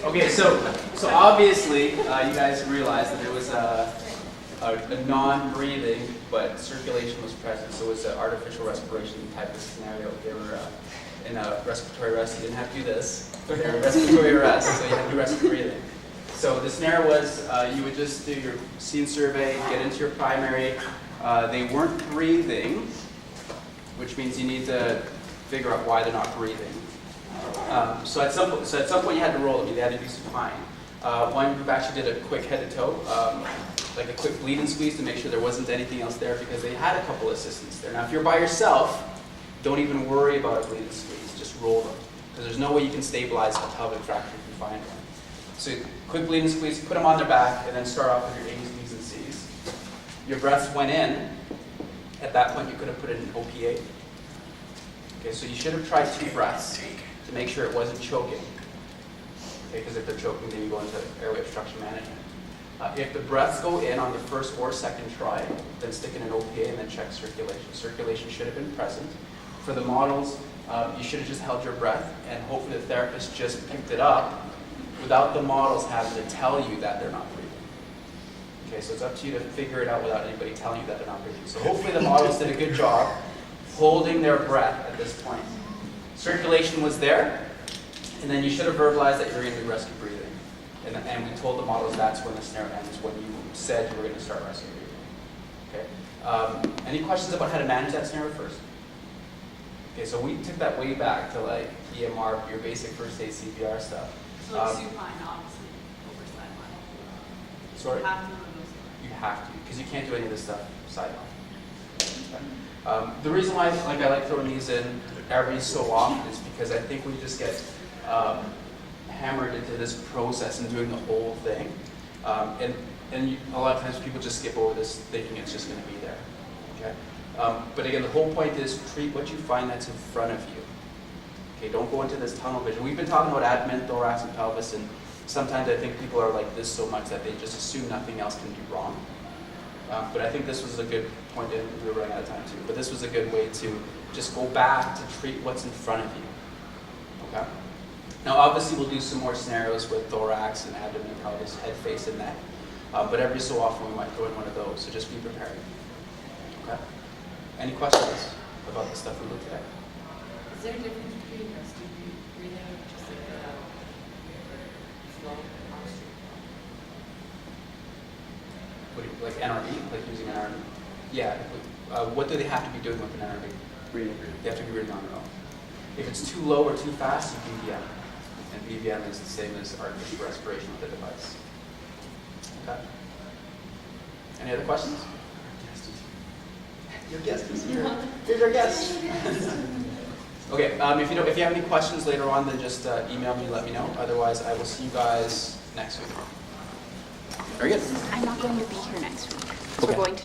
Okay, so obviously you guys realized that there was a non-breathing, but circulation was present. So it was an artificial respiration type of scenario. They were in a respiratory arrest. You didn't have to do this. They were in respiratory arrest, so you had to do respiratory breathing. So the scenario was you would just do your scene survey, get into your primary. They weren't breathing, which means you need to figure out why they're not breathing. So at some point you had to roll them. They had to do supine. One group actually did a quick head to toe, like a quick bleed and squeeze to make sure there wasn't anything else there because they had a couple assistants there. Now if you're by yourself, don't even worry about a bleed and squeeze. Just roll them because there's no way you can stabilize a pelvic fracture if you find one. So quick bleed and squeeze, put them on their back, and then start off with your A's, B's, and C's. Your breaths went in. At that point, you could have put in an OPA. Okay, so you should have tried 2 breaths to make sure it wasn't choking. Okay, because if they're choking, then you go into airway obstruction management. If the breaths go in on the first or second try, then stick in an OPA and then check circulation. Circulation should have been present. For the models, you should have just held your breath, and hopefully the therapist just picked it up without the models having to tell you that they're not breathing. Okay, so it's up to you to figure it out without anybody telling you that they're not breathing. So hopefully the models did a good job holding their breath at this point. Circulation was there, and then you should have verbalized that you're going to do rescue breathing. And we told the models that's when the scenario ends, when you said you were going to start rescue breathing. Okay. Any questions about how to manage that scenario first? Okay, so we took that way back to like EMR, your basic first aid CPR stuff. So supine, obviously, over sideline. Sorry? You have to know those. You have to, because you can't do any of this stuff side on. Okay. The reason why I like throwing these in every so often is because I think we just get hammered into this process and doing the whole thing. And a lot of times people just skip over this thinking it's just going to be there. Okay? But again, the whole point is treat what you find that's in front of you. Okay, don't go into this tunnel vision. We've been talking about abdomen, thorax, and pelvis, and sometimes I think people are like this so much that they just assume nothing else can be wrong. But I think this was a good point, and we were running out of time too, but this was a good way to just go back to treat what's in front of you. Okay? Now obviously we'll do some more scenarios with thorax and abdomen, pelvis, head, face, and neck. But every so often we might throw in one of those, so just be prepared. Okay? Any questions about the stuff we looked at? Is there a difference between rescue breathing and just like a flow posture? What do you, like NRB, like using an NRB? Yeah. What do they have to be doing with an NRB? Breathing. They have to be breathing on their own. If it's too low or too fast, you BVM. And BVM is the same as artificial respiration with the device. Okay. Any other questions? Your guest is here. Here's our guest. Okay, if you have any questions later on, then just email me, let me know. Otherwise, I will see you guys next week. Very good. I'm not going to be here next week. Okay. We're going to